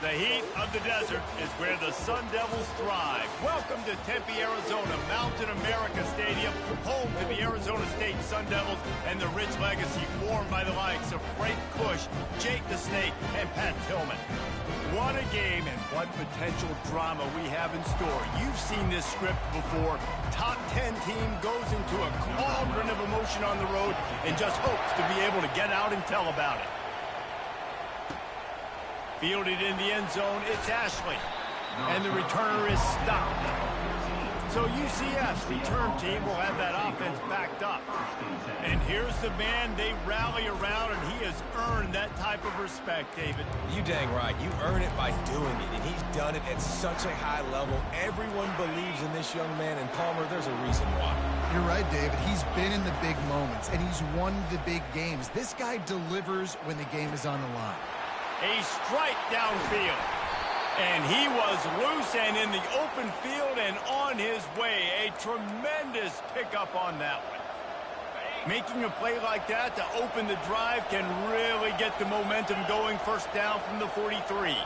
The heat of the desert is where the Sun Devils thrive. Welcome to Tempe, Arizona, Mountain America Stadium, home to the Arizona State Sun Devils and the rich legacy formed by the likes of Frank Kush, Jake the Snake, and Pat Tillman. What a game and what potential drama we have in store. You've seen this script before. Top 10 team goes into a cauldron of emotion on the road and just hopes to be able to get out and tell about it. Fielded in the end zone, it's Ashley. And the returner is stopped. So UCF's return team will have that offense backed up. And here's the man they rally around, and he has earned that type of respect, David. You dang right. You earn it by doing it, and he's done it at such a high level. Everyone believes in this young man, and Palmer, there's a reason why. You're right, David. He's been in the big moments, and he's won the big games. This guy delivers when the game is on the line. A strike downfield. And he was loose and in the open field and on his way. A tremendous pickup on that one. Making a play like that to open the drive can really get the momentum going. First down from the 43.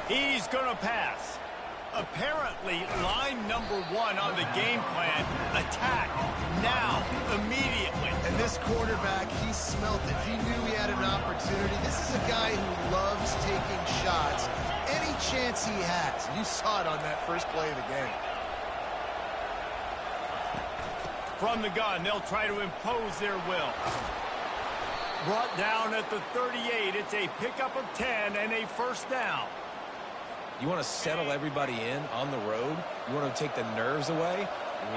He's going to pass. Apparently, line number one on the game plan, attack now, immediately. And this quarterback, he smelt it. He knew he had an opportunity. This is a guy who loves taking shots any chance he has. You saw it on that first play of the game. From the gun, they'll try to impose their will. Brought down at the 38. It's a pickup of 10 and a first down. You want to settle everybody in on the road? You want to take the nerves away?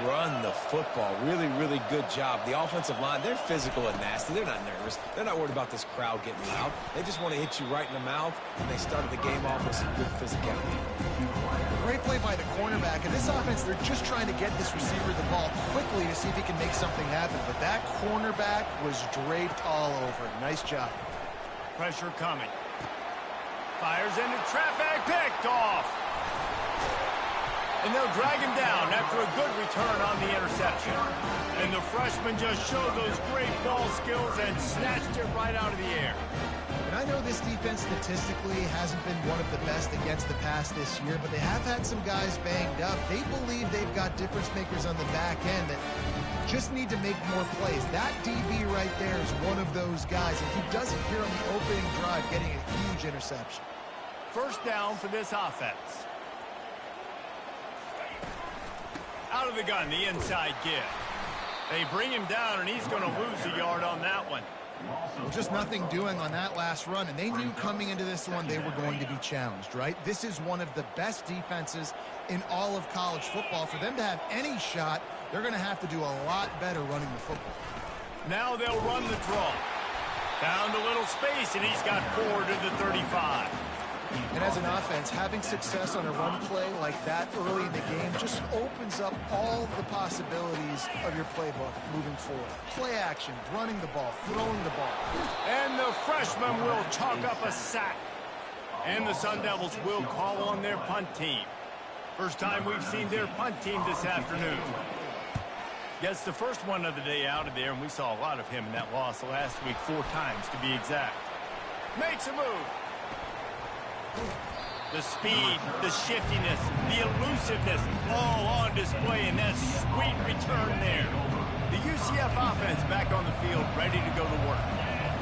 Run the football. Really, really good job. The offensive line, they're physical and nasty. They're not nervous. They're not worried about this crowd getting loud. They just want to hit you right in the mouth, and they started the game off with some good physicality. Great play by the cornerback. In this offense, they're just trying to get this receiver the ball quickly to see if he can make something happen. But that cornerback was draped all over. Nice job. Pressure coming. Fires into traffic, picked off. And they'll drag him down after a good return on the interception. And the freshman just showed those great ball skills and snatched it right out of the air. And I know this defense statistically hasn't been one of the best against the pass this year, but they have had some guys banged up. They believe they've got difference makers on the back end that just need to make more plays. That DB right there is one of those guys, and he does it here on the opening drive, getting a huge interception. First down for this offense. Out of the gun, the inside give. They bring him down, and he's going to lose a yard on that one. Well, just nothing doing on that last run, and they knew coming into this one they were going to be challenged, right? This is one of the best defenses in all of college football. For them to have any shot, they're going to have to do a lot better running the football. Now they'll run the draw. Found a little space, and he's got 4 to the 35. And as an offense, having success on a run play like that early in the game just opens up all the possibilities of your playbook moving forward. Play action, running the ball, throwing the ball. And the freshman will chalk up a sack. And the Sun Devils will call on their punt team. First time we've seen their punt team this afternoon. Gets the first one of the day out of there, and we saw a lot of him in that loss last week, 4 times to be exact. Makes a move. The speed, the shiftiness, the elusiveness, all on display in that sweet return there. The UCF offense back on the field, ready to go to work.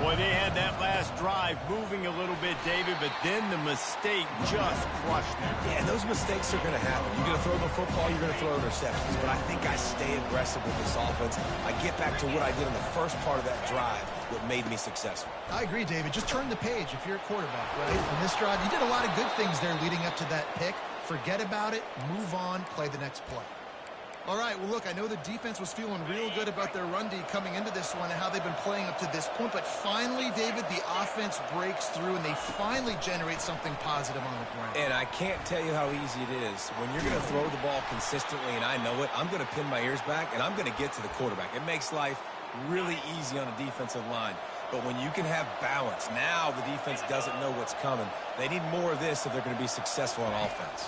Boy, they had that last drive moving a little bit, David, but then the mistake just crushed them. Yeah, and those mistakes are going to happen. You're going to throw the football, you're going to throw interceptions, but I think I stay aggressive with this offense. I get back to what I did in the first part of that drive, what made me successful. I agree, David. Just turn the page if you're a quarterback, right? On this drive, you did a lot of good things there leading up to that pick. Forget about it, move on, play the next play. All right, well, look, I know the defense was feeling real good about their run D coming into this one and how they've been playing up to this point, but finally, David, the offense breaks through and they finally generate something positive on the ground. And I can't tell you how easy it is. When you're going to throw the ball consistently, and I know it, I'm going to pin my ears back, and I'm going to get to the quarterback. It makes life really easy on a defensive line. But when you can have balance, now the defense doesn't know what's coming. They need more of this if they're going to be successful on offense.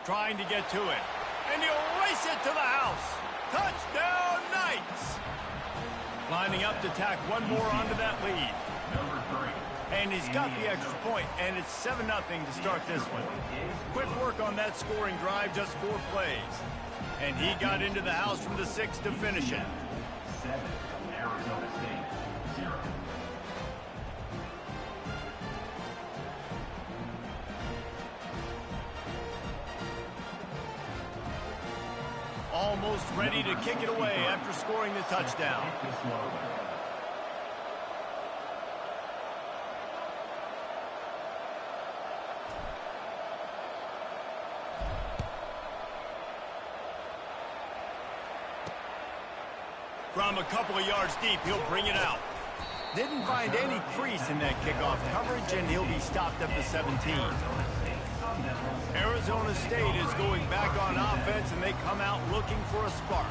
Trying to get to it. And he'll race it to the house. Touchdown, Knights! Lining up to tack one more onto that lead. And he's got the extra point, and it's 7-0 to start this one. Quick work on that scoring drive, just 4 plays. And he got into the house from the 6 to finish it. 7 from Arizona State, 0. Almost ready to kick it away after scoring the touchdown. From a couple of yards deep, he'll bring it out. Didn't find any crease in that kickoff coverage, and he'll be stopped at the 17. Arizona State is going back on offense, and they come out looking for a spark.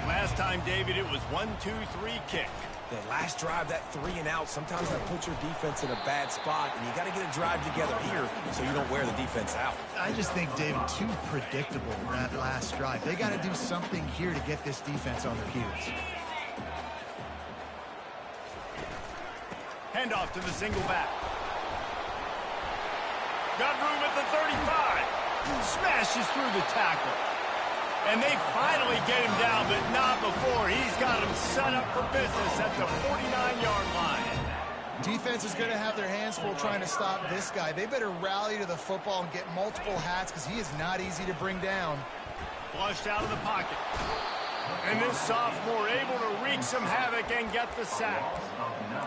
Last time, David, it was 1-2-3 kick. That last drive, that 3 and out, sometimes that puts your defense in a bad spot, and you got to get a drive together here so you don't wear the defense out. I just think, David, too predictable that last drive. They got to do something here to get this defense on their heels. Handoff to the single back. Got room at the 35. Smashes through the tackle. And they finally get him down, but not before. He's got him set up for business at the 49-yard line. Defense is going to have their hands full trying to stop this guy. They better rally to the football and get multiple hats because he is not easy to bring down. Flushed out of the pocket. And this sophomore able to wreak some havoc and get the sack.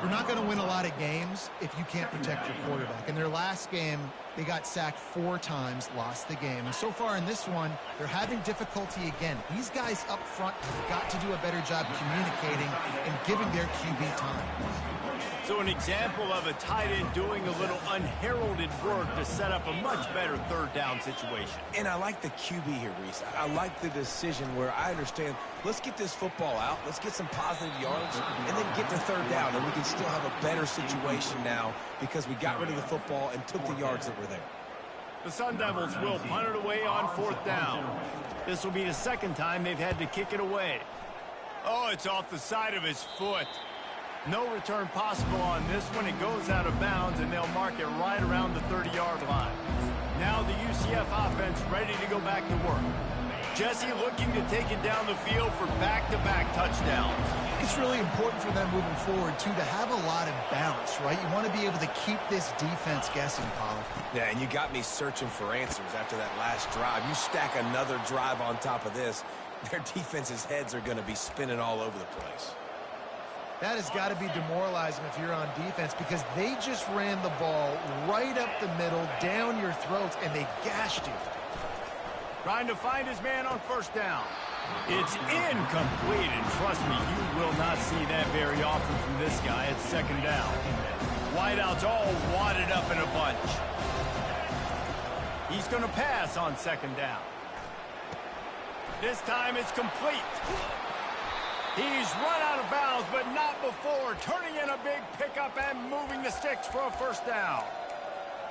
You're not going to win a lot of games if you can't protect your quarterback. In their last game, they got sacked 4 times, lost the game. And so far in this one, they're having difficulty again. These guys up front have got to do a better job communicating and giving their QB time. So an example of a tight end doing a little unheralded work to set up a much better third down situation. And I like the QB here, Reese. I like the decision where I understand, let's get this football out, let's get some positive yards, and then get to third down, and we can still have a better situation now because we got rid of the football and took the yards that were there. The Sun Devils will punt it away on 4th down. This will be the second time they've had to kick it away. Oh, it's off the side of his foot. No return possible on this one. It goes out of bounds, and they'll mark it right around the 30-yard line. Now the UCF offense ready to go back to work. Jesse looking to take it down the field for back-to-back touchdowns. It's really important for them moving forward, too, to have a lot of balance, right? You want to be able to keep this defense guessing, Pollard. Yeah, and you got me searching for answers after that last drive. You stack another drive on top of this, their defense's heads are going to be spinning all over the place. That has got to be demoralizing if you're on defense because they just ran the ball right up the middle, down your throats, and they gashed you. Trying to find his man on 1st down. It's incomplete, and trust me, you will not see that very often from this guy at 2nd down. Wideouts all wadded up in a bunch. He's going to pass on 2nd down. This time it's complete. He's run out of bounds, but not before. Turning in a big pickup and moving the sticks for a 1st down.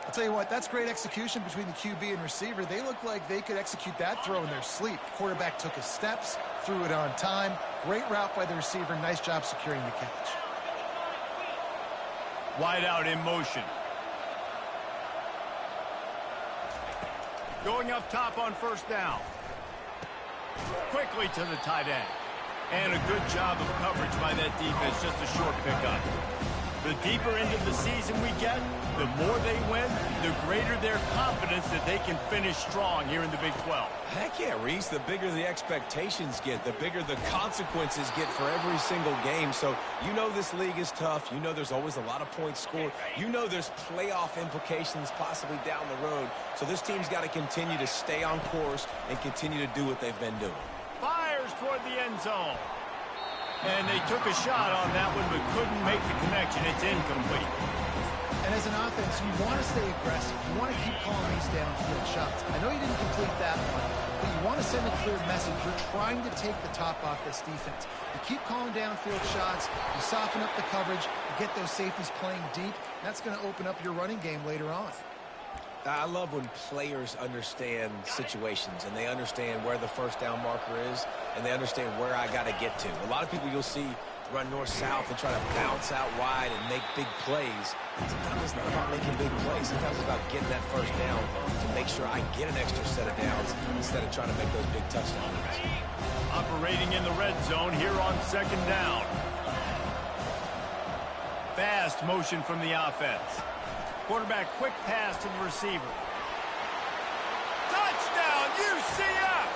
I'll tell you what, that's great execution between the QB and receiver. They look like they could execute that throw in their sleep. Quarterback took his steps, threw it on time. Great route by the receiver. Nice job securing the catch. Wide out in motion. Going up top on 1st down. Quickly to the tight end. And a good job of coverage by that defense, just a short pickup. The deeper into the season we get, the more they win, the greater their confidence that they can finish strong here in the Big 12. Heck yeah, Reese. The bigger the expectations get, the bigger the consequences get for every single game. So you know this league is tough. You know there's always a lot of points scored. You know there's playoff implications possibly down the road. So this team's got to continue to stay on course and continue to do what they've been doing. Fires toward the end zone. And they took a shot on that one, but couldn't make the connection. It's incomplete. And as an offense, you want to stay aggressive. You want to keep calling these downfield shots. I know you didn't complete that one, but you want to send a clear message. You're trying to take the top off this defense. You keep calling downfield shots. You soften up the coverage. You get those safeties playing deep. That's going to open up your running game later on. I love when players understand situations and they understand where the 1st down marker is and they understand where I got to get to. A lot of people you'll see run north-south and try to bounce out wide and make big plays. Sometimes it's not about making big plays. Sometimes it's about getting that first down to make sure I get an extra set of downs instead of trying to make those big touchdowns. Operating in the red zone here on second down. Fast motion from the offense. Quarterback quick pass to the receiver. Touchdown, UCF!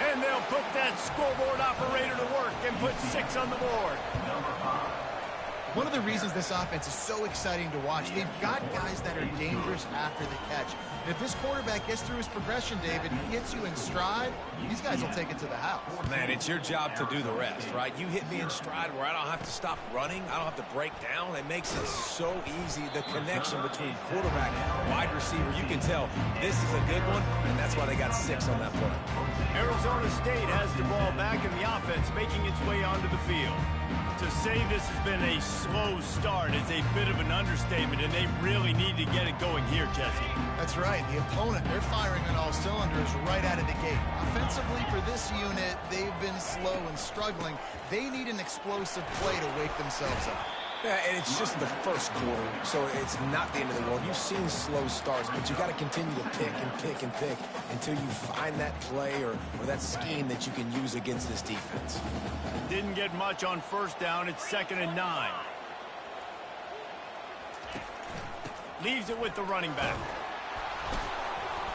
And they'll put that scoreboard operator to work and put 6 on the board. One of the reasons this offense is so exciting to watch, they've got guys that are dangerous after the catch. And if this quarterback gets through his progression, David, he hits you in stride, these guys will take it to the house. Man, it's your job to do the rest, right? You hit me in stride where I don't have to stop running. I don't have to break down. It makes it so easy. The connection between quarterback and wide receiver, you can tell this is a good one, and that's why they got 6 on that play. Arizona State has the ball back in the offense, making its way onto the field. To say this has been a slow start is a bit of an understatement, and they really need to get it going here, Jesse. That's right. The opponent, they're firing on all cylinders right out of the gate. Offensively, for this unit, they've been slow and struggling. They need an explosive play to wake themselves up. Yeah, and it's just the first quarter, so it's not the end of the world. You've seen slow starts, but you got to continue to pick and pick and pick until you find that play or that scheme that you can use against this defense. Didn't get much on first down. It's 2nd and 9. Leaves it with the running back.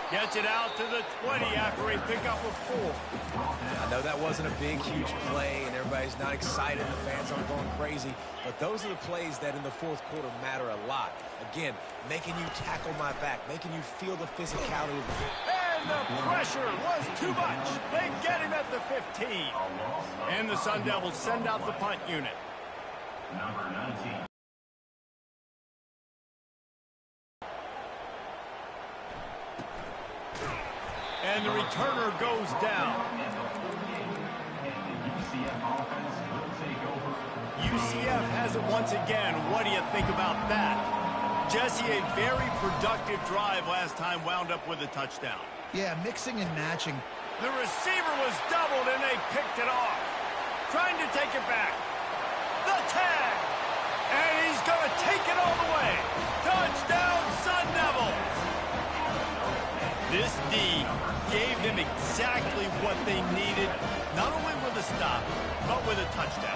Gets it out to the 20 after a pickup of 4. I know that wasn't a big, huge play, and everybody's not excited. The fans aren't going crazy. But those are the plays that in the fourth quarter matter a lot. Again, making you tackle my back, making you feel the physicality. And the pressure was too much. They get him at the 15. And the Sun Devils send out the punt unit. Number 19. And the returner goes down. UCF has it once again. What do you think about that? Jesse, a very productive drive last time wound up with a touchdown. Yeah, mixing and matching. The receiver was doubled and they picked it off. Trying to take it back. The tag. And he's going to take it all the way. Touchdown, Sun Devils. This D gave them exactly what they needed, not only with a stop, but with a touchdown.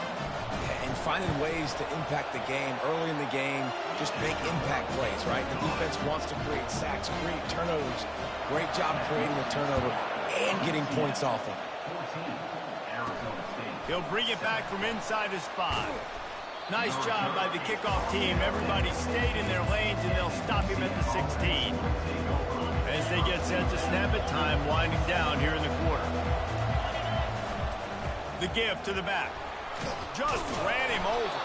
And finding ways to impact the game early in the game, just make impact plays, right? The defense wants to create sacks, create turnovers. Great job creating a turnover and getting points off of it. He'll bring it back from inside his 5. Nice job by the kickoff team. Everybody stayed in their lanes, and they'll stop him at the 16. As they get set to snap it, time winding down here in the quarter. The give to the back. Just ran him over.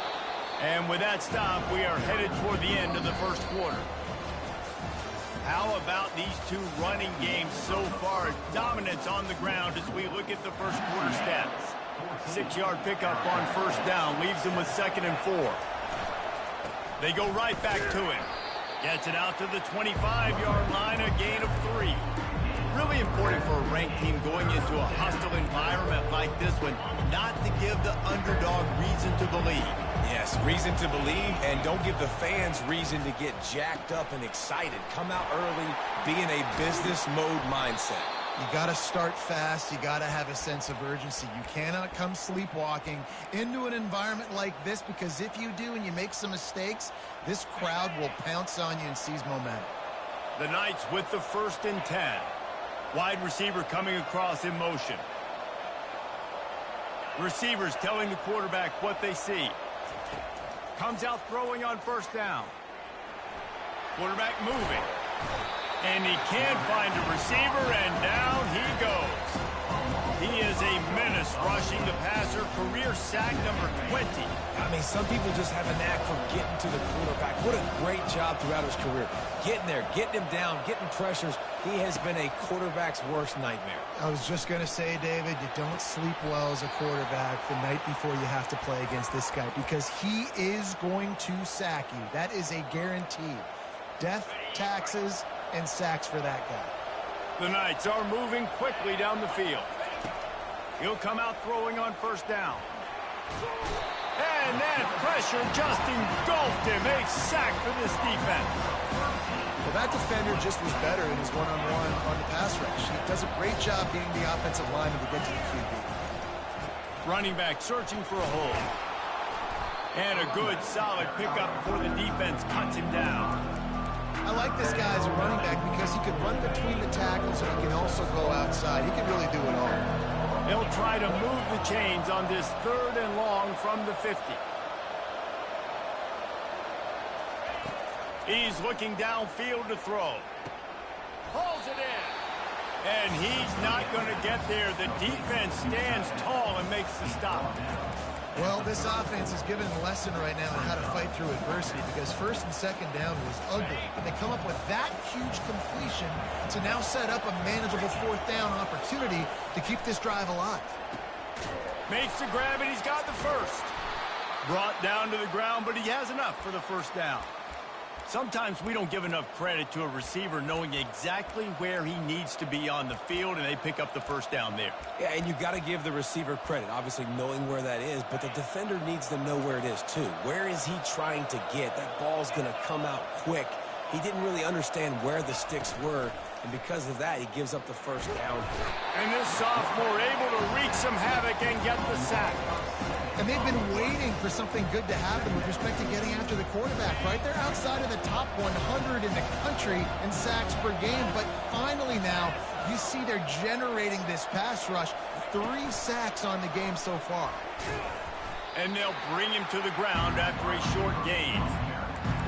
And with that stop, we are headed toward the end of the first quarter. How about these two running games so far? Dominance on the ground as we look at the first quarter stats. 6-yard pickup on first down leaves them with 2nd and 4. They go right back to him. Gets it out to the 25-yard line, a gain of 3. Really important for a ranked team going into a hostile environment like this one, not to give the underdog reason to believe. Yes, reason to believe, and don't give the fans reason to get jacked up and excited. Come out early, be in a business mode mindset. You got to start fast. You got to have a sense of urgency. You cannot come sleepwalking into an environment like this, because if you do and you make some mistakes, this crowd will pounce on you and seize momentum. The Knights with the 1st and 10. Wide receiver coming across in motion. Receivers telling the quarterback what they see. Comes out throwing on first down. Quarterback moving. And he can't find a receiver, and down he goes. He is a menace rushing the passer. Career sack number 20. I mean, some people just have a knack for getting to the quarterback. What a great job throughout his career. Getting there, getting him down, getting pressures. He has been a quarterback's worst nightmare. I was just going to say, David, you don't sleep well as a quarterback the night before you have to play against this guy, because he is going to sack you. That is a guarantee. Death, taxes, and sacks for that guy. The Knights are moving quickly down the field. He'll come out throwing on first down. And that pressure just engulfed him. A sack for this defense. Well, that defender just was better in his one-on-one on the pass rush. He does a great job being the offensive lineman to get to the QB. Running back searching for a hole. And a good, solid pickup before the defense cuts him down. I like this guy as a running back because he can run between the tackles and he can also go outside. He can really do it all. He'll try to move the chains on this 3rd and long from the 50. He's looking downfield to throw. Pulls it in. And he's not going to get there. The defense stands tall and makes the stop. Well, this offense is given a lesson right now on how to fight through adversity because 1st and 2nd down was ugly. But they come up with that huge completion to now set up a manageable 4th down opportunity to keep this drive alive. Makes the grab, and he's got the first. Brought down to the ground, but he has enough for the 1st down. Sometimes we don't give enough credit to a receiver knowing exactly where he needs to be on the field, and they pick up the 1st down there. Yeah, and you got to give the receiver credit, obviously knowing where that is, but the defender needs to know where it is too. Where is he trying to get? That ball's going to come out quick. He didn't really understand where the sticks were, and because of that, he gives up the 1st down. And this sophomore able to wreak some havoc and get the sack. And they've been waiting for something good to happen with respect to getting after the quarterback, right? They're outside of the top 100 in the country in sacks per game, but finally now you see they're generating this pass rush. 3 sacks on the game so far. And they'll bring him to the ground after a short gain.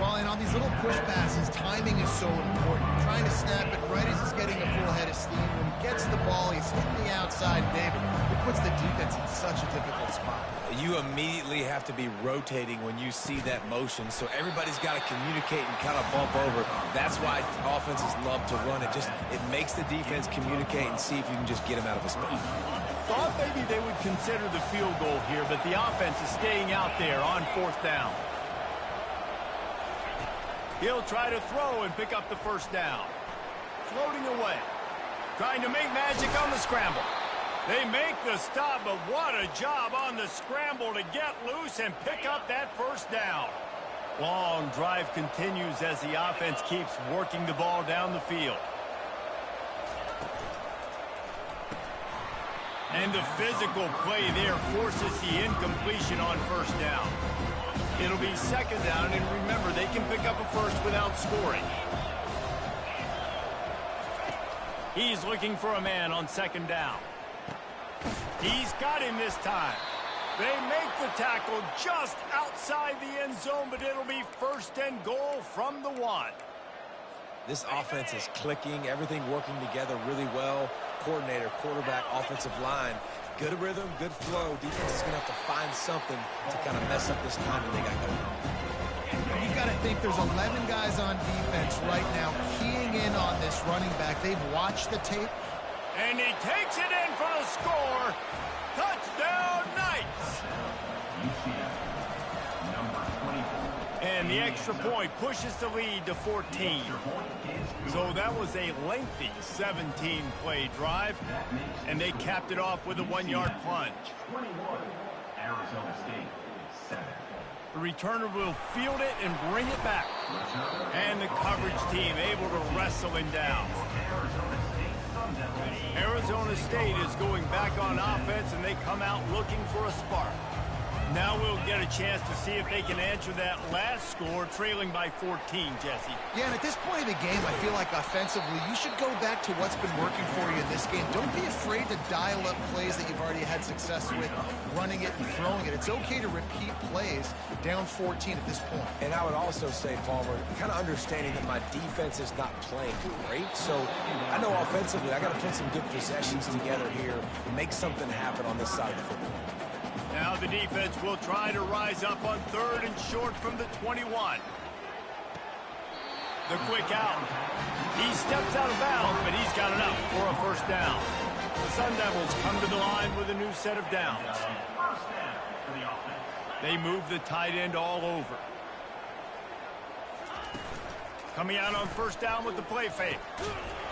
Well, and on these little push passes, timing is so important. Trying to snap it right as he's getting a full head of steam. When he gets the ball, he's hitting the outside, David. It puts the defense in such a difficult spot. You immediately have to be rotating when you see that motion, so everybody's got to communicate and kind of bump over. That's why offenses love to run it. It makes the defense communicate and see if you can just get him out of a spot. Thought maybe they would consider the field goal here, but the offense is staying out there on 4th down. He'll try to throw and pick up the 1st down. Floating away. Trying to make magic on the scramble. They make the stop, but what a job on the scramble to get loose and pick up that 1st down. Long drive continues as the offense keeps working the ball down the field. And the physical play there forces the incompletion on 1st down. It'll be 2nd down, and remember, they can pick up a 1st without scoring. He's looking for a man on 2nd down. He's got him this time. They make the tackle just outside the end zone, but it'll be 1st and goal from the 1. This offense is clicking, everything working together really well. Coordinator, quarterback, offensive line. Good rhythm, good flow. Defense is going to have to find something to kind of mess up this timing they got going on. You've got to think there's 11 guys on defense right now keying in on this running back. They've watched the tape. And he takes it in for the score. Touchdown, Knights. UCF, number 24. And the extra point pushes the lead to 14. So that was a lengthy 17-play drive, and they capped it off with a 1-yard plunge. 21, Arizona State, 7. The returner will field it and bring it back. And the coverage team able to wrestle him down. Arizona State is going back on offense, and they come out looking for a spark. Now we'll get a chance to see if they can answer that last score, trailing by 14, Jesse. Yeah, and at this point of the game, I feel like offensively, you should go back to what's been working for you in this game. Don't be afraid to dial up plays that you've already had success with, running it and throwing it. It's okay to repeat plays down 14 at this point. And I would also say, Palmer, kind of understanding that my defense is not playing great. So I know offensively, I got to put some good possessions together here and make something happen on this side of the football. Now the defense will try to rise up on 3rd and short from the 21. The quick out. He steps out of bounds, but he's got enough for a 1st down. The Sun Devils come to the line with a new set of downs. First down for the offense. They move the tight end all over. Coming out on 1st down with the play fake.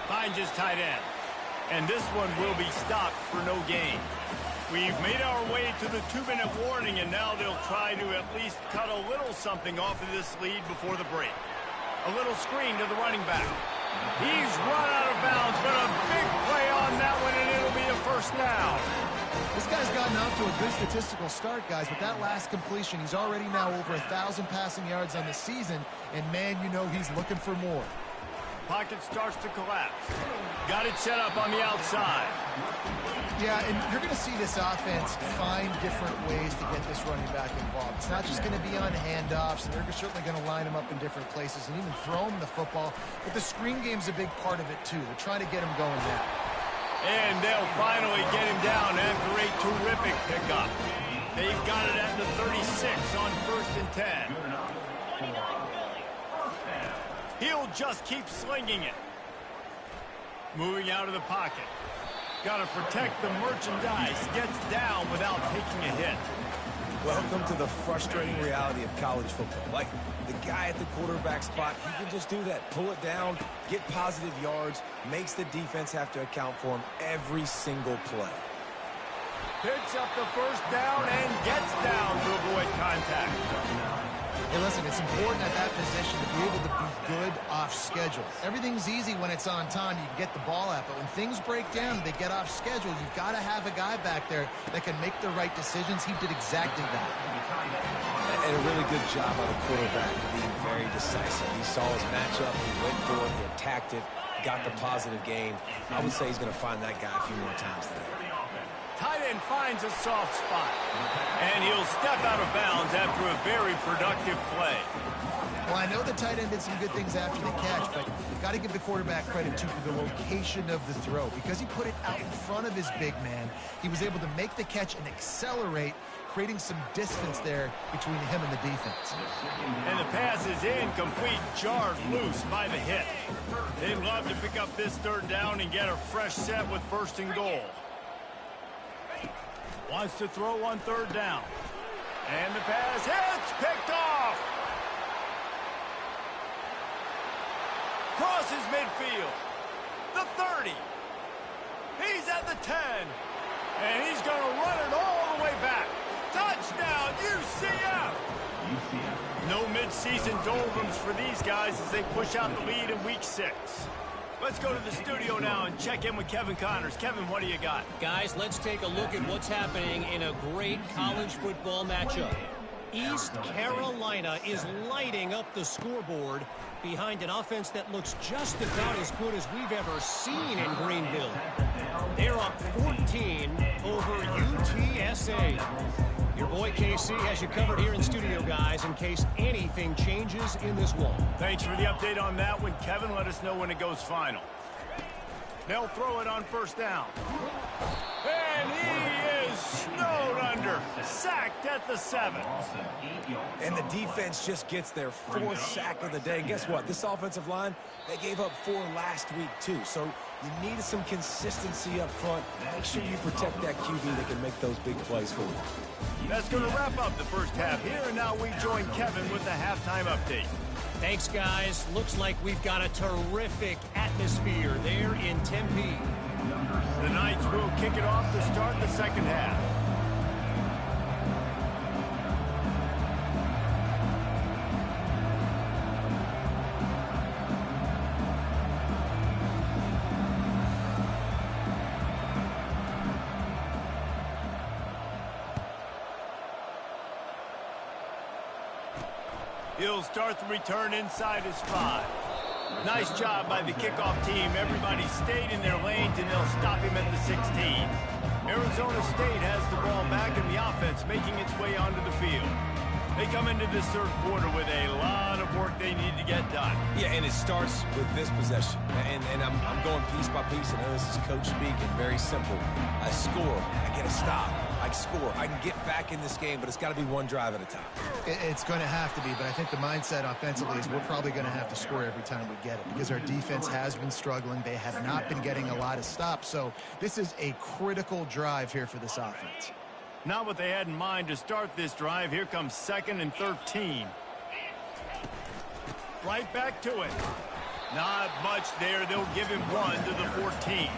Finds his tight end. And this one will be stopped for no gain. We've made our way to the 2-minute warning, and now they'll try to at least cut a little something off of this lead before the break. A little screen to the running back. He's run out of bounds, but a big play on that one, and it'll be a first down. This guy's gotten off to a good statistical start, guys. With that last completion, he's already now over 1,000 passing yards on the season, and man, you know he's looking for more. Pocket starts to collapse. Got it set up on the outside. Yeah, and you're going to see this offense find different ways to get this running back involved. It's not just going to be on handoffs, and they're certainly going to line him up in different places and even throw him the football. But the screen game's a big part of it, too. They're trying to get him going now. And they'll finally get him down after a terrific pickup. They've got it at the 36 on 1st and 10. He'll just keep slinging it. Moving out of the pocket. Got to protect the merchandise. Gets down without taking a hit. Welcome to the frustrating reality of college football. Like, the guy at the quarterback spot, he can just do that. Pull it down, get positive yards, makes the defense have to account for him every single play. Picks up the first down and gets down to avoid contact. Hey, listen, it's important at that position to be able to be good off schedule. Everything's easy when it's on time. You can get the ball out, but when things break down, they get off schedule. You've got to have a guy back there that can make the right decisions. He did exactly that. And a really good job by the quarterback being very decisive. He saw his matchup, he went for it, he attacked it, got the positive gain. I would say he's going to find that guy a few more times today. Tight end finds a soft spot. And he'll step out of bounds after a very productive play. Well, I know the tight end did some good things after the catch, but you've got to give the quarterback credit, too, for the location of the throw. Because he put it out in front of his big man, he was able to make the catch and accelerate, creating some distance there between him and the defense. And the pass is incomplete, jarred loose by the hit. They'd love to pick up this 3rd down and get a fresh set with 1st and goal. Wants to throw on 3rd down. And the pass hits, picked off. Crosses midfield. The 30. He's at the 10. And he's going to run it all the way back. Touchdown, UCF. No midseason doldrums for these guys as they push out the lead in week 6. Let's go to the studio now and check in with Kevin Connors. Kevin, what do you got? Guys, let's take a look at what's happening in a great college football matchup. East Carolina is lighting up the scoreboard behind an offense that looks just about as good as we've ever seen in Greenville. They're up 14 over UTSA. Your boy KC has you covered here in studio, guys, in case anything changes in this one. Thanks for the update on that one, Kevin. Let us know when it goes final. They'll throw it on 1st down. And he is snowed under. Sacked at the 7. And the defense just gets their 4th sack of the day. And guess what? This offensive line, they gave up 4 last week, too. So you need some consistency up front. Make sure you protect that QB that can make those big plays for you. That's going to wrap up the first half here. And now we join Kevin with the halftime update. Thanks, guys. Looks like we've got a terrific atmosphere there in Tempe. The Knights will kick it off to start the 2nd half. He'll start the return inside his 5. Nice job by the kickoff team. Everybody stayed in their lanes, and they'll stop him at the 16. Arizona State has the ball back, and the offense making its way onto the field. They come into this 3rd quarter with a lot of work they need to get done. Yeah, and it starts with this possession. And I'm going piece by piece. I know this is coach speaking. Very simple. I score. I get a stop. I score. I can get back in this game, but it's got to be one drive at a time. It's going to have to be, but I think the mindset offensively is we're probably going to have to score every time we get it because our defense has been struggling. They have not been getting a lot of stops, so this is a critical drive here for this offense. Not what they had in mind to start this drive. Here comes 2nd and 13. Right back to it. Not much there. They'll give him 1 to the 14.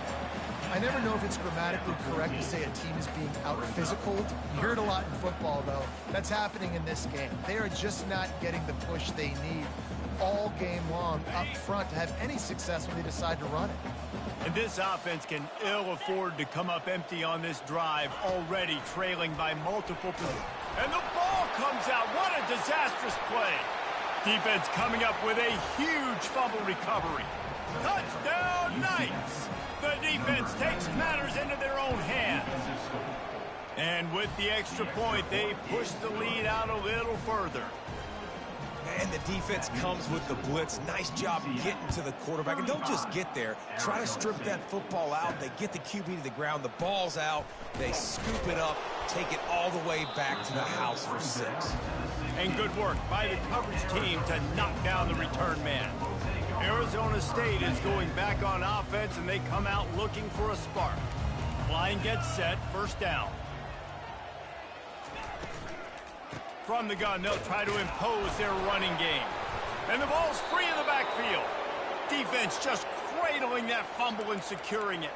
I never know if it's grammatically correct to say a team is being out-physicaled. You hear it a lot in football, though. That's happening in this game. They are just not getting the push they need all game long up front to have any success when they decide to run it. And this offense can ill afford to come up empty on this drive, already trailing by multiple points. And the ball comes out. What a disastrous play. Defense coming up with a huge fumble recovery. Touchdown, Knights! The defense takes matters into their own hands. And with the extra point, they push the lead out a little further. And the defense comes with the blitz. Nice job getting to the quarterback. And don't just get there. Try to strip that football out. They get the QB to the ground. The ball's out. They scoop it up, take it all the way back to the house for 6. And good work by the coverage team to knock down the return man. Arizona State is going back on offense, and they come out looking for a spark. Line gets set, first down. From the gun, they'll try to impose their running game. And the ball's free in the backfield. Defense just cradling that fumble and securing it.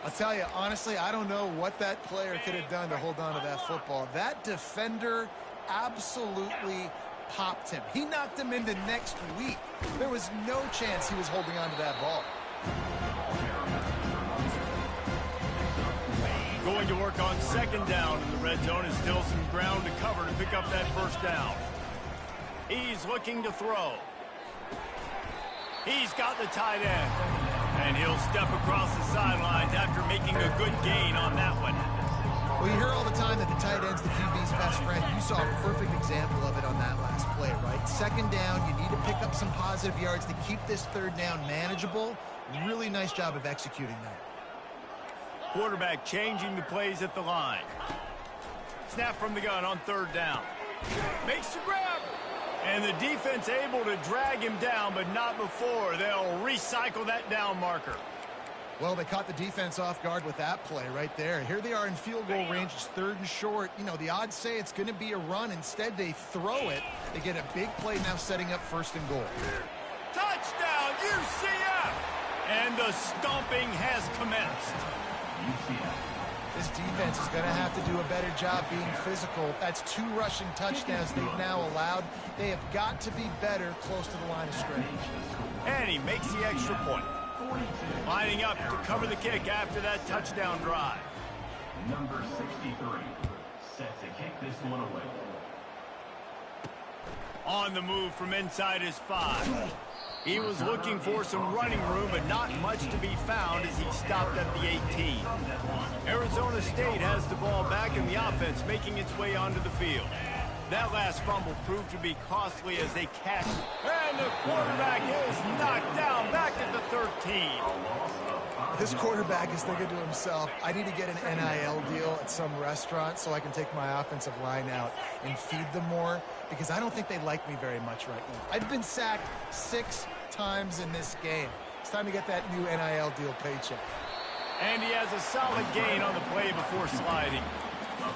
I'll tell you, honestly, I don't know what that player could have done to hold on to that football. That defender absolutely popped him. He knocked him into next week. There was no chance he was holding on to that ball. Going to work on second down in the red zone. Is still some ground to cover to pick up that first down. He's looking to throw. He's got the tight end. And he'll step across the sidelines after making a good gain on that one. Well, you hear all the time that the tight end's the QB's best friend. You saw a perfect example of it on that last play, right? Second down, you need to pick up some positive yards to keep this third down manageable. Really nice job of executing that. Quarterback changing the plays at the line. Snap from the gun on third down. Makes the grab. And the defense able to drag him down, but not before. They'll recycle that down marker. Well, they caught the defense off guard with that play right there. Here they are in field goal range. It's third and short. You know, the odds say it's going to be a run. Instead, they throw it. They get a big play now setting up first and goal. Touchdown, UCF! And the stomping has commenced. This defense is going to have to do a better job being physical. That's 2 rushing touchdowns they've now allowed. They have got to be better close to the line of scrimmage. And he makes the extra point. Lining up to cover the kick after that touchdown drive. Number 63, set to kick this one away. On the move from inside his 5. He was looking for some running room, but not much to be found as he stopped at the 18. Arizona State has the ball back in the offense, making its way onto the field. That last fumble proved to be costly as they cashed. And the quarterback is knocked down back at the 13. This quarterback is thinking to himself, I need to get an NIL deal at some restaurant so I can take my offensive line out and feed them more, because I don't think they like me very much right now. I've been sacked 6 times in this game. It's time to get that new NIL deal paycheck. And he has a solid gain on the play before sliding.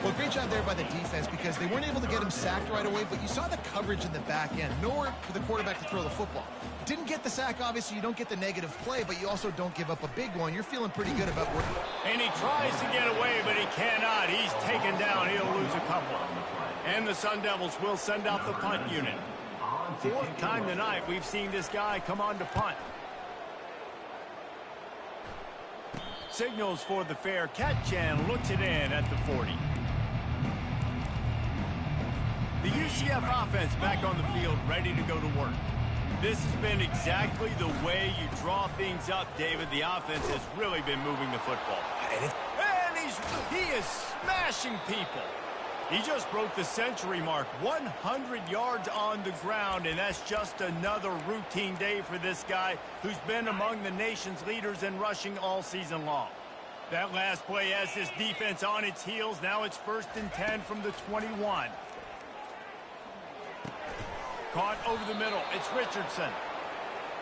Well, great job there by the defense, because they weren't able to get him sacked right away, but you saw the coverage in the back end. Nowhere for the quarterback to throw the football. Didn't get the sack, obviously. You don't get the negative play, but you also don't give up a big one. You're feeling pretty good about working. And he tries to get away, but he cannot. He's taken down. He'll lose a couple. And the Sun Devils will send out the punt unit. 4th time tonight we've seen this guy come on to punt. Signals for the fair catch and looks it in at the 40. The UCF offense back on the field, ready to go to work. This has been exactly the way you draw things up, David. The offense has really been moving the football. And he is smashing people. He just broke the century mark, 100 yards on the ground, and that's just another routine day for this guy who's been among the nation's leaders in rushing all season long. That last play has this defense on its heels. Now it's 1st and 10 from the 21. Caught over the middle. It's Richardson.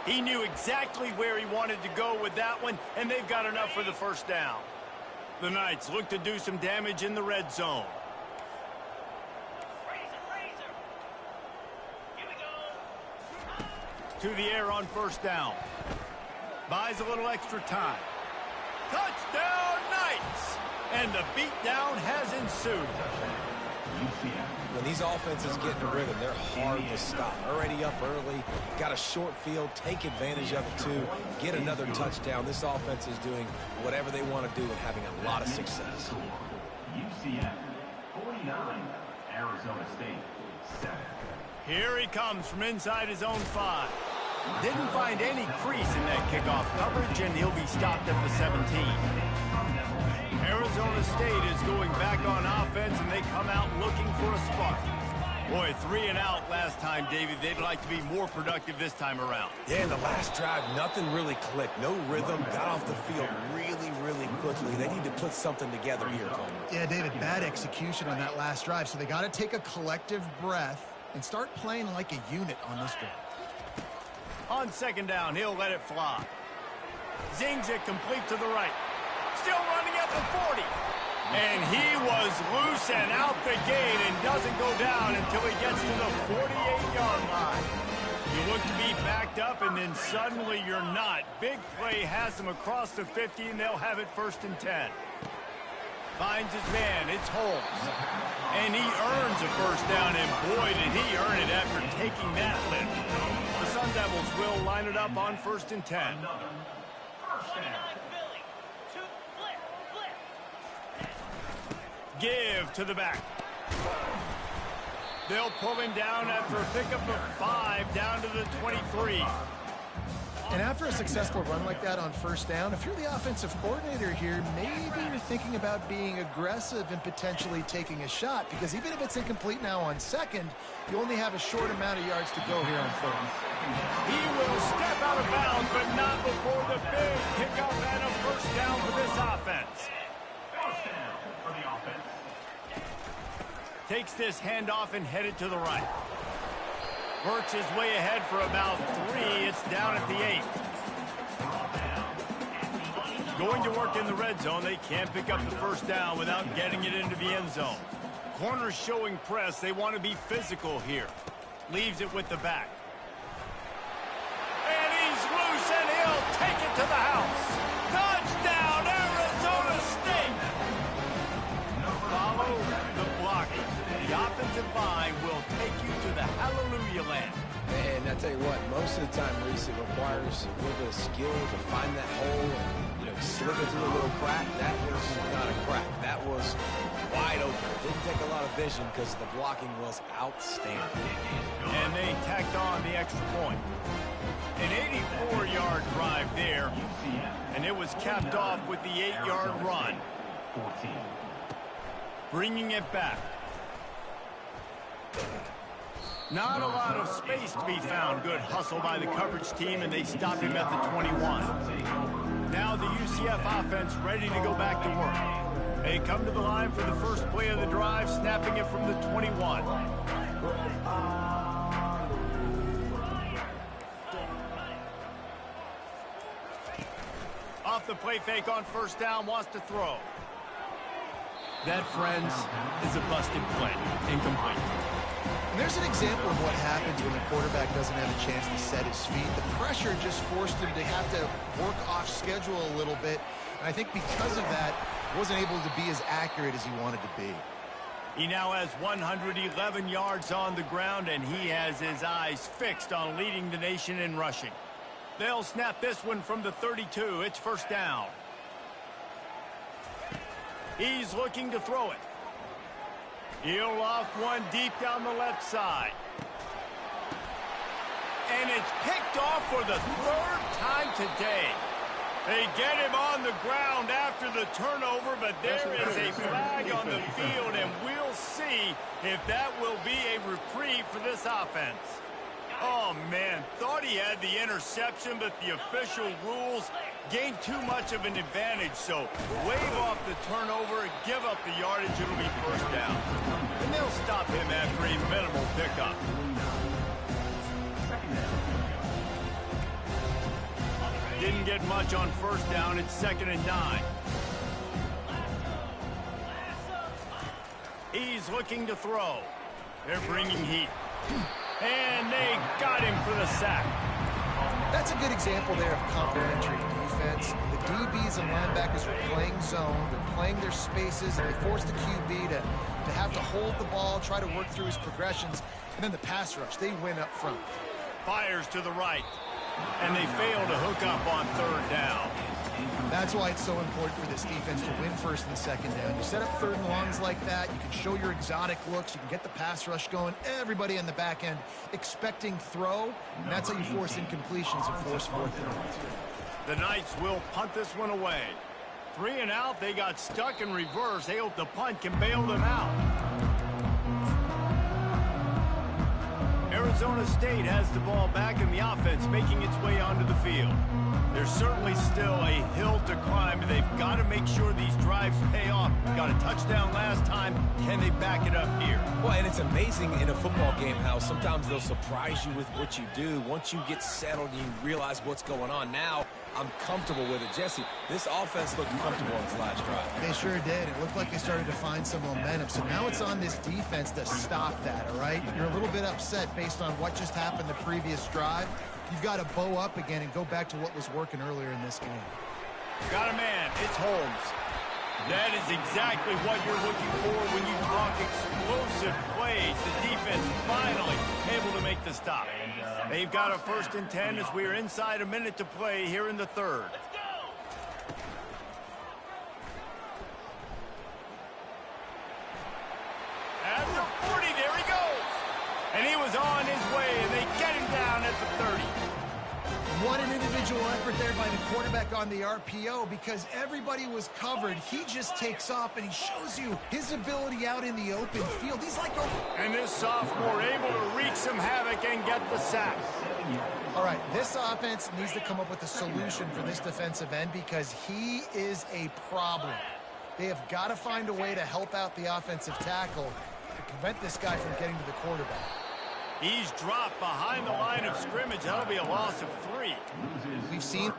He knew exactly where he wanted to go with that one, and they've got enough for the first down. The Knights look to do some damage in the red zone. To the air on first down. Buys a little extra time. Touchdown Knights! And the beatdown has ensued. When these offenses get in a rhythm, they're hard to stop. Already up early, got a short field, take advantage of it too, get another touchdown. This offense is doing whatever they want to do and having a lot of success. UCF 49, Arizona State 7. Here he comes from inside his own 5. Didn't find any crease in that kickoff coverage, and he'll be stopped at the 17. Arizona State is going back on offense, and they come out looking for a spark. Boy, 3 and out last time, David. They'd like to be more productive this time around. Yeah, in the last drive, nothing really clicked. No rhythm, got off the field really, really quickly. They need to put something together here, Coleman. Yeah, David, bad execution on that last drive, so they got to take a collective breath and start playing like a unit on this drive. On second down, he'll let it fly. Zings it complete to the right. Still running at the 40. And he was loose and out the gate and doesn't go down until he gets to the 48-yard line. You look to be backed up, and then suddenly you're not. Big play has him across the 50, and they'll have it 1st and 10. Finds his man. It's Holmes. And he earns a first down, and boy, did he earn it after taking that lift. The Sun Devils will line it up on 1st and 10. Give to the back. They'll pull him down after a pickup of 5 down to the 23. And after a successful run like that on first down, if you're the offensive coordinator here, maybe you're thinking about being aggressive and potentially taking a shot, because even if it's incomplete now on second, you only have a short amount of yards to go here on third. He will step out of bounds, but not before the big pickup and a first down for this offense. First down for the offense. Takes this handoff and headed to the right. Works his way ahead for about 3. It's down at the 8. Going to work in the red zone. They can't pick up the first down without getting it into the end zone. Corners showing press. They want to be physical here. Leaves it with the back. And he's loose, and he'll take it to the house. Touchdown, Arizona State! Follow the blocking. The offensive line will take you to the hallelujah land. And I tell you what, most of the time, Reese, it requires a little bit of skill to find that hole and slip it through a little crack. That was not a crack. That was wide open. Didn't take a lot of vision because the blocking was outstanding. And they tacked on the extra point. An 84-yard drive there, and it was capped off with the 8-yard run. 14. Bringing it back. Not a lot of space to be found. Good hustle by the coverage team, and they stop him at the 21. Now the UCF offense ready to go back to work. They come to the line for the first play of the drive, snapping it from the 21. Off the play fake on first down, wants to throw. That, friends, is a busted play. Incomplete. And there's an example of what happens when the quarterback doesn't have a chance to set his feet. The pressure just forced him to have to work off schedule a little bit. And I think because of that, wasn't able to be as accurate as he wanted to be. He now has 111 yards on the ground, and he has his eyes fixed on leading the nation in rushing. They'll snap this one from the 32. It's first down. He's looking to throw it. He'll loft one deep down the left side. And it's picked off for the 3rd time today. They get him on the ground after the turnover, but there is a flag on the field, and we'll see if that will be a reprieve for this offense. Oh, man, thought he had the interception, but the official rules gained too much of an advantage, so wave off the turnover and give up the yardage. It'll be first down. And they'll stop him after a minimal pickup. Didn't get much on first down. It's 2nd and 9. He's looking to throw. They're bringing heat. And they got him for the sack. That's a good example there of complementary defense. defense. The DBs and linebackers are playing zone. They're playing their spaces, and they force the QB to have to hold the ball, try to work through his progressions, and then the pass rush. They win up front. Fires to the right, and they fail to hook up on third down. That's why it's so important for this defense to win first and second down. You set up third and longs like that, you can show your exotic looks, you can get the pass rush going, everybody on the back end expecting throw, and that's how you force incompletions and force fourth downs. The Knights will punt this one away. 3 and out, they got stuck in reverse. They hope the punt can bail them out. Arizona State has the ball back in the offense, making its way onto the field. There's certainly still a hill to climb, and they've got to make sure these drives pay off. Got a touchdown last time. Can they back it up here? Well, and it's amazing in a football game how sometimes they'll surprise you with what you do. Once you get settled and you realize what's going on, now I'm comfortable with it. Jesse, this offense looked comfortable on its last drive. They sure did. It looked like they started to find some momentum. So now it's on this defense to stop that, all right? You're a little bit upset based on what just happened the previous drive. You've got to bow up again and go back to what was working earlier in this game. Got a man. It's Holmes. That is exactly what you're looking for when you talk explosive plays. The defense finally able to make the stop. They've got a 1st and 10 as we are inside a minute to play here in the third. At the 40, there he goes. And he was on his way, and they get him down at the 30. What an individual effort there by the quarterback on the RPO, because everybody was covered. He just takes off, and he shows you his ability out in the open field. He's like a... And this sophomore able to wreak some havoc and get the sack. All right, this offense needs to come up with a solution for this defensive end because he is a problem. They have got to find a way to help out the offensive tackle to prevent this guy from getting to the quarterback. He's dropped behind the line of scrimmage. That'll be a loss of 3. We've seen...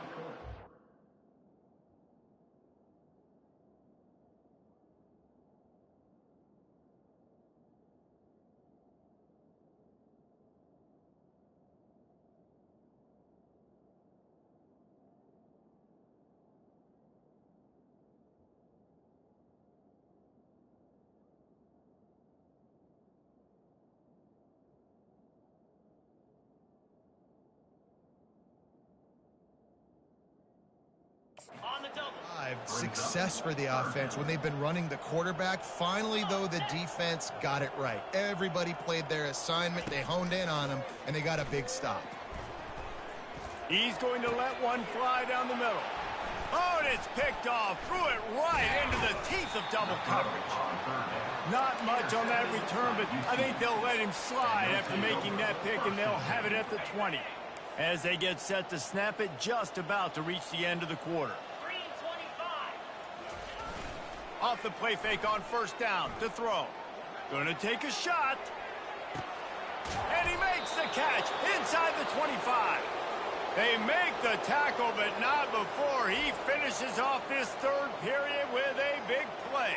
Success for the offense when they've been running the quarterback. Finally, though, the defense got it right. Everybody played their assignment. They honed in on him, and they got a big stop. He's going to let one fly down the middle. Oh, and it's picked off. Threw it right into the teeth of double coverage. Not much on that return, but I think they'll let him slide after making that pick, and they'll have it at the 20. As they get set to snap it, just about to reach the end of the quarter. Off the play fake on 1st down to throw. Gonna take a shot. And he makes the catch inside the 25. They make the tackle, but not before he finishes off this 3rd period with a big play.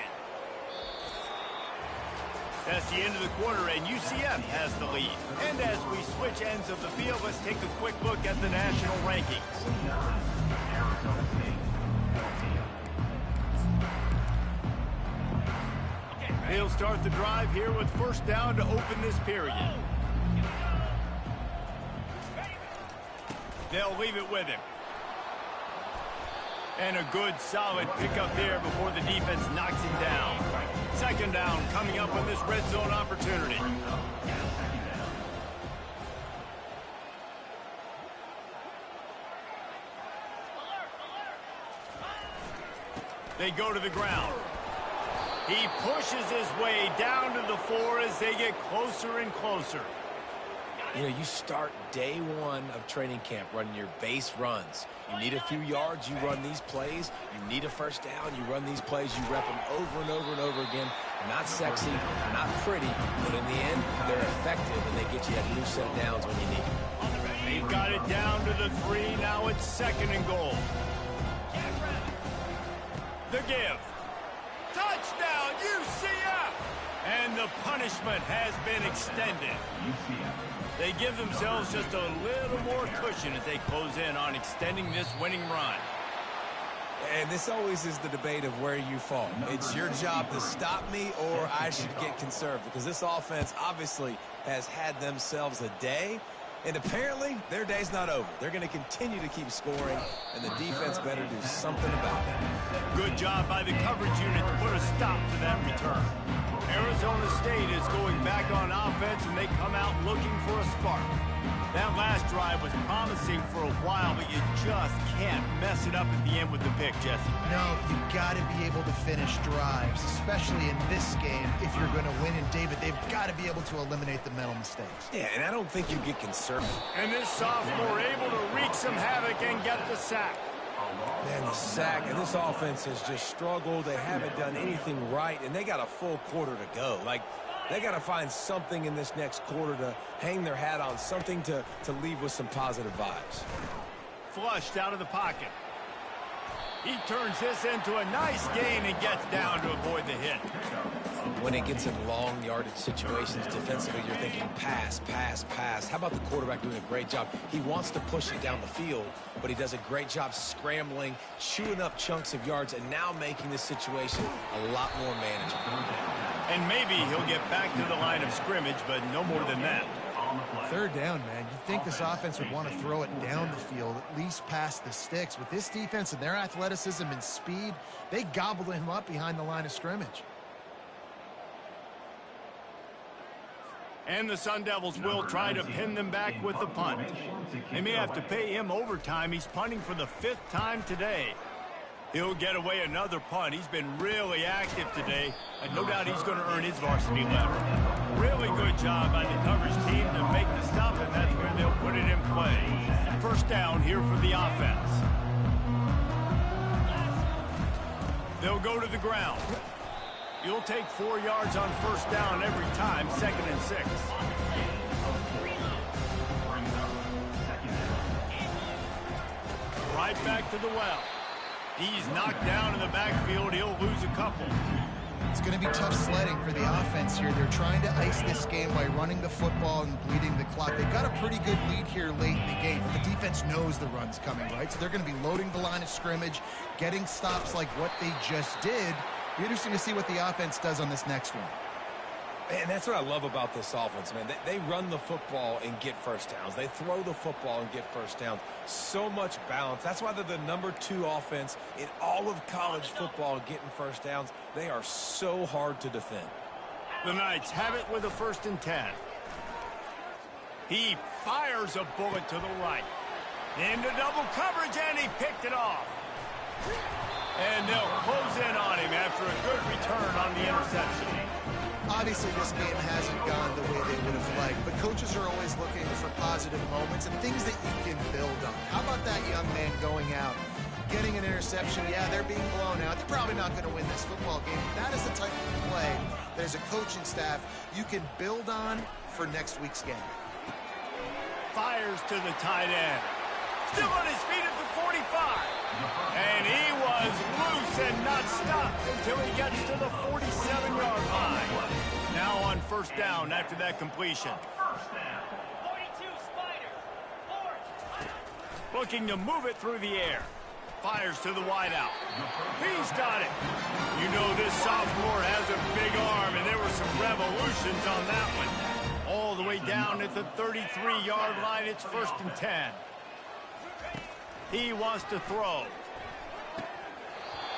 That's the end of the quarter, and UCF has the lead. And as we switch ends of the field, let's take a quick look at the national rankings. They'll start the drive here with 1st down to open this period. They'll leave it with him. And a good, solid pickup there before the defense knocks him down. 2nd down coming up on this red zone opportunity. They go to the ground. He pushes his way down to the 4 as they get closer and closer. You know, you start day 1 of training camp running your base runs. You need a few yards, you run these plays. You need a 1st down, you run these plays. You rep them over and over and over again. They're not sexy, they're not pretty, but in the end, they're effective, and they get you that new set of downs when you need them. They've got it down to the 3. Now it's 2nd and goal. The give. Touchdown, UCF! And the punishment has been extended. They give themselves just a little more cushion as they close in on extending this winning run. And this always is the debate of where you fall. It's your job to stop me or I should get conservative, because this offense obviously has had themselves a day, and apparently their day's not over. They're going to continue to keep scoring, and the defense better do something about it. Good job by the coverage unit to put a stop to that return. Arizona State is going back on offense, and they come out looking for a spark. That last drive was promising for a while, but you just can't mess it up at the end with the pick, Jesse. No, you got to be able to finish drives, especially in this game. If you're going to win, and David, they've got to be able to eliminate the mental mistakes. Yeah, and I don't think you get conservative. And this sophomore able to wreak some havoc and get the sack. Man, the sack, and this offense has just struggled. They haven't done anything right, and they got a full quarter to go. Like, they got to find something in this next quarter to hang their hat on, something to leave with some positive vibes. Flushed out of the pocket. He turns this into a nice gain and gets down to avoid the hit. When it gets in long yardage situations defensively, you're thinking pass, pass, pass. How about the quarterback doing a great job? He wants to push it down the field, but he does a great job scrambling, chewing up chunks of yards, and now making this situation a lot more manageable. And maybe he'll get back to the line of scrimmage, but no more than that. Third down, man. You'd think this offense would want to throw it down the field, at least past the sticks. With this defense and their athleticism and speed, they gobbled him up behind the line of scrimmage. And the Sun Devils will try to pin them back with the punt. They may have to pay him overtime. He's punting for the 5th time today. He'll get away another punt. He's been really active today, and no doubt he's going to earn his varsity letter. Really good job by the coverage team to make the stop, and that's where they'll put it in play. First down here for the offense. They'll go to the ground. You'll take 4 yards on first down every time, 2nd and 6. Right back to the well. He's knocked down in the backfield. He'll lose a couple. It's going to be tough sledding for the offense here. They're trying to ice this game by running the football and bleeding the clock. They've got a pretty good lead here late in the game. The defense knows the run's coming, right? So they're going to be loading the line of scrimmage, getting stops like what they just did. Be interesting to see what the offense does on this next one. And that's what I love about this offense, man. They run the football and get first downs. They throw the football and get first downs. So much balance. That's why they're the #2 offense in all of college football getting first downs. They are so hard to defend. The Knights have it with a 1st and 10. He fires a bullet to the right. Into double coverage, and he picked it off. And they'll close in on him after a good return on the interception. Obviously, this game hasn't gone the way they would have liked, but coaches are always looking for positive moments and things that you can build on. How about that young man going out, getting an interception? Yeah, they're being blown out. They're probably not going to win this football game. That is the type of play that as a coaching staff you can build on for next week's game. Fires to the tight end. Still on his feet at the 45. And he was loose and not stopped until he gets to the 47-yard line. Now on first down after that completion. Looking to move it through the air. Fires to the wideout. He's got it. You know this sophomore has a big arm, and there were some revolutions on that one. All the way down at the 33-yard line, it's 1st and 10. He wants to throw.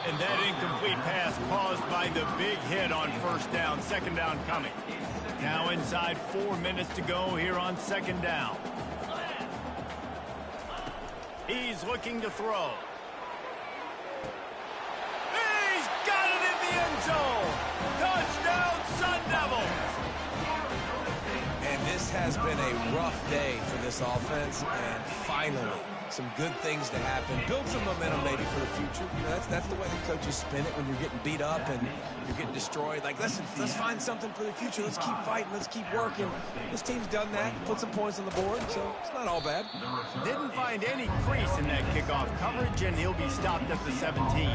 And that incomplete pass caused by the big hit on first down. 2nd down coming. Now inside 4 minutes to go here on 2nd down. He's looking to throw. He's got it in the end zone. Touchdown, Sun Devils. And this has been a rough day for this offense, and finally some good things to happen. Build some momentum maybe for the future. You know, that's the way the coaches spin it when you're getting beat up and you're getting destroyed. Like, let's find something for the future. Let's keep fighting. Let's keep working. This team's done that. Put some points on the board, so it's not all bad. Didn't find any crease in that kickoff coverage, and he'll be stopped at the 17.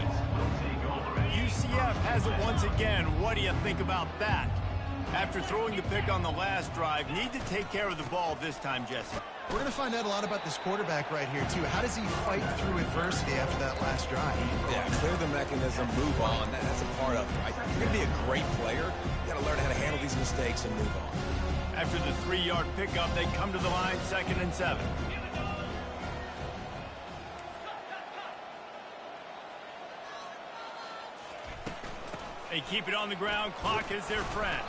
UCF has it once again. What do you think about that? After throwing the pick on the last drive, need to take care of the ball this time, Jesse. We're going to find out a lot about this quarterback right here, too. How does he fight through adversity after that last drive? Yeah, clear the mechanism, move on. That's a part of it, right? You're going to be a great player. You got to learn how to handle these mistakes and move on. After the 3-yard pickup, they come to the line, 2nd and 7. They keep it on the ground. Clock is their friend.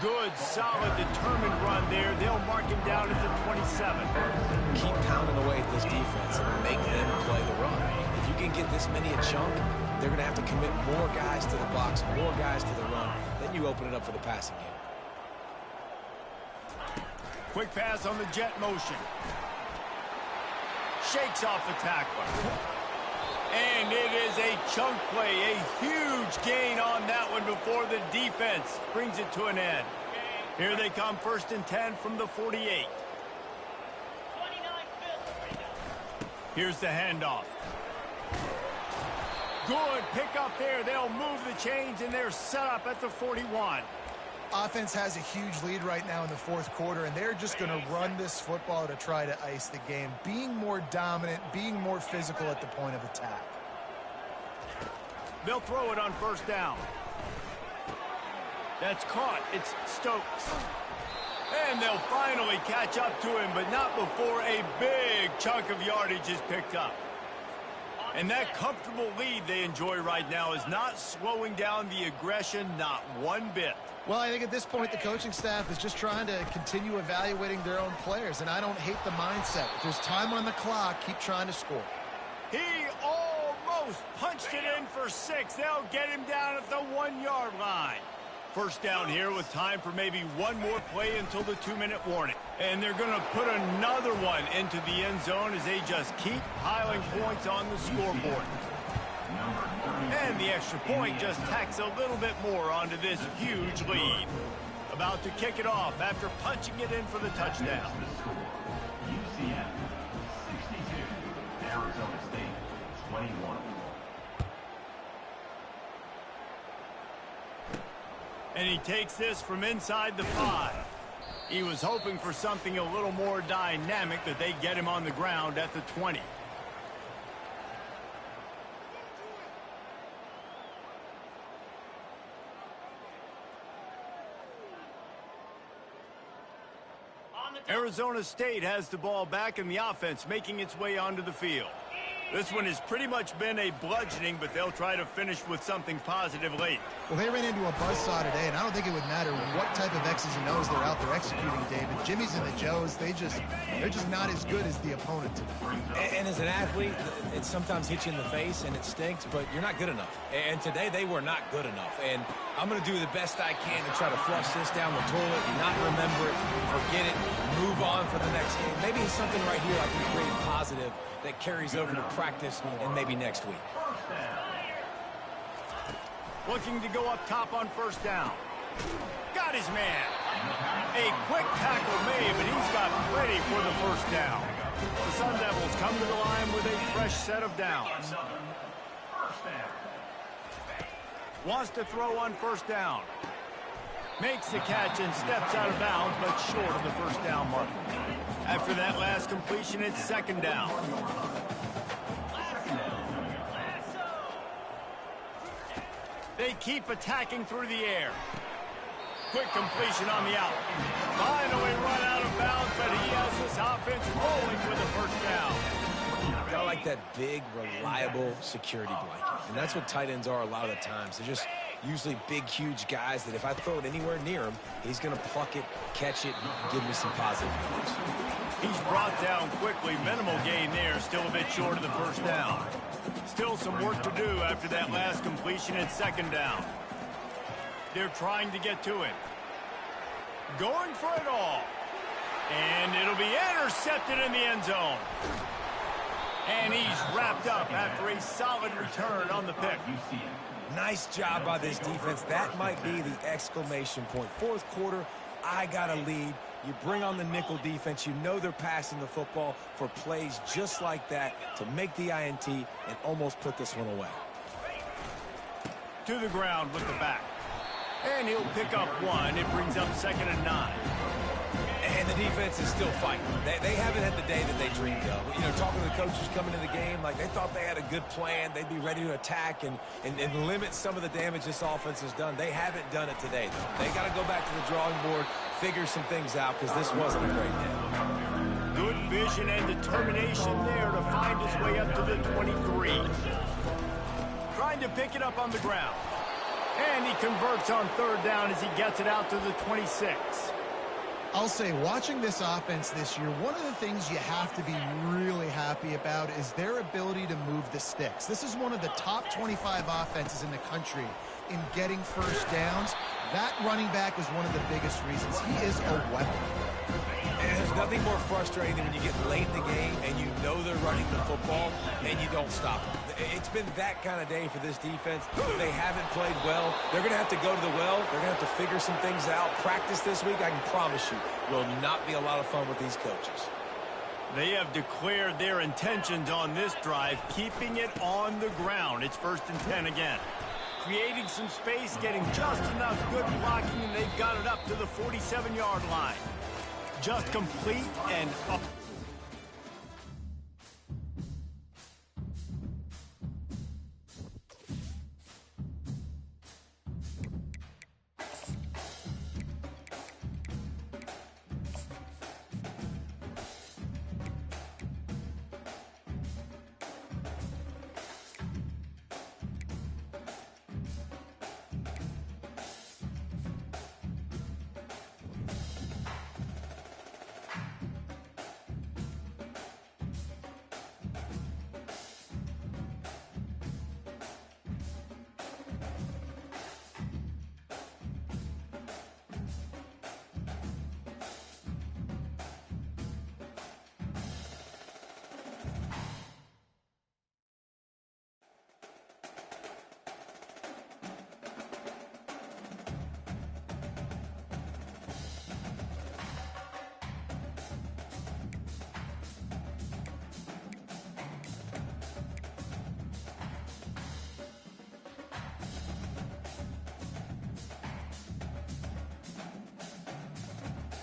Good, solid, determined run there. They'll mark him down at the 27. Keep pounding away at this defense and make them play the run. If you can get this many a chunk, they're going to have to commit more guys to the box, more guys to the run. Then you open it up for the passing game. Quick pass on the jet motion. Shakes off the tackler. And it is a chunk play, a huge gain on that one before the defense brings it to an end. Here they come, 1st and 10 from the 48. Here's the handoff. Good pickup there. They'll move the chains, and they're set up at the 41. Offense has a huge lead right now in the 4th quarter, and they're just going to run this football to try to ice the game. Being more dominant, being more physical at the point of attack. They'll throw it on 1st down. That's caught. It's Stokes. And they'll finally catch up to him, but not before a big chunk of yardage is picked up. And that comfortable lead they enjoy right now is not slowing down the aggression, not one bit. Well, I think at this point the coaching staff is just trying to continue evaluating their own players, and I don't hate the mindset. If there's time on the clock, keep trying to score. He almost punched it in for 6. They'll get him down at the 1-yard line. 1st down here with time for maybe one more play until the 2-minute warning. And they're going to put another one into the end zone as they just keep piling points on the scoreboard. And the extra point just tacks a little bit more onto this huge lead. About to kick it off after punching it in for the touchdown. UCF 62, Arizona State 21. And he takes this from inside the 5. He was hoping for something a little more dynamic, that they get him on the ground at the 20. Arizona State has the ball back in the offense, making its way onto the field. This one has pretty much been a bludgeoning, but they'll try to finish with something positive late. Well, they ran into a buzzsaw today, and I don't think it would matter what type of X's and O's they're out there executing, David. Jimmy's and the Joes, they're just not as good as the opponent today. And as an athlete, it sometimes hits you in the face, and it stinks, but you're not good enough. And today, they were not good enough. And I'm going to do the best I can to try to flush this down the toilet, not remember it, forget it, move on for the next game. Maybe it's something right here I can create positive that carries over to practice and maybe next week. Looking to go up top on 1st down. Got his man. A quick tackle made, but he's got plenty for the 1st down. The Sun Devils come to the line with a fresh set of downs. Wants to throw on 1st down. Makes the catch and steps out of bounds, but short of the 1st down mark. After that last completion, it's 2nd down. They keep attacking through the air. Quick completion on the out. Finally run out of bounds, but he has this offense rolling with the 1st down. I like that big, reliable security blanket. And that's what tight ends are a lot of the times. They're just usually big, huge guys that if I throw it anywhere near him, he's going to pluck it, catch it, and give me some positive points. He's brought down quickly. Minimal gain there. Still a bit short of the 1st down. Still some work to do after that last completion at 2nd down. They're trying to get to it. Going for it all. And it'll be intercepted in the end zone. And he's wrapped up after a solid return on the pick. Nice job by this defense. That might be the exclamation point. 4th quarter, I got a lead. You bring on the nickel defense. You know they're passing the football for plays just like that to make the INT and almost put this one away. To the ground with the back. And he'll pick up one. It brings up 2nd and 9. And the defense is still fighting. They haven't had the day that they dreamed of. You know, talking to the coaches coming into the game, like they thought they had a good plan. They'd be ready to attack and limit some of the damage this offense has done. They haven't done it today, though. They got to go back to the drawing board, figure some things out, because this wasn't a great day. Good vision and determination there to find his way up to the 23. Trying to pick it up on the ground. And he converts on third down as he gets it out to the 26. I'll say, watching this offense this year, one of the things you have to be really happy about is their ability to move the sticks. This is one of the top 25 offenses in the country in getting first downs. That running back is one of the biggest reasons. He is a weapon. And there's nothing more frustrating than when you get late in the game and you know they're running the football and you don't stop them. It's been that kind of day for this defense. They haven't played well. They're going to have to go to the well. They're going to have to figure some things out. Practice this week, I can promise you, will not be a lot of fun with these coaches. They have declared their intentions on this drive, keeping it on the ground. It's 1st and 10 again. Creating some space, getting just enough good blocking, and they've got it up to the 47-yard line. Just complete and up.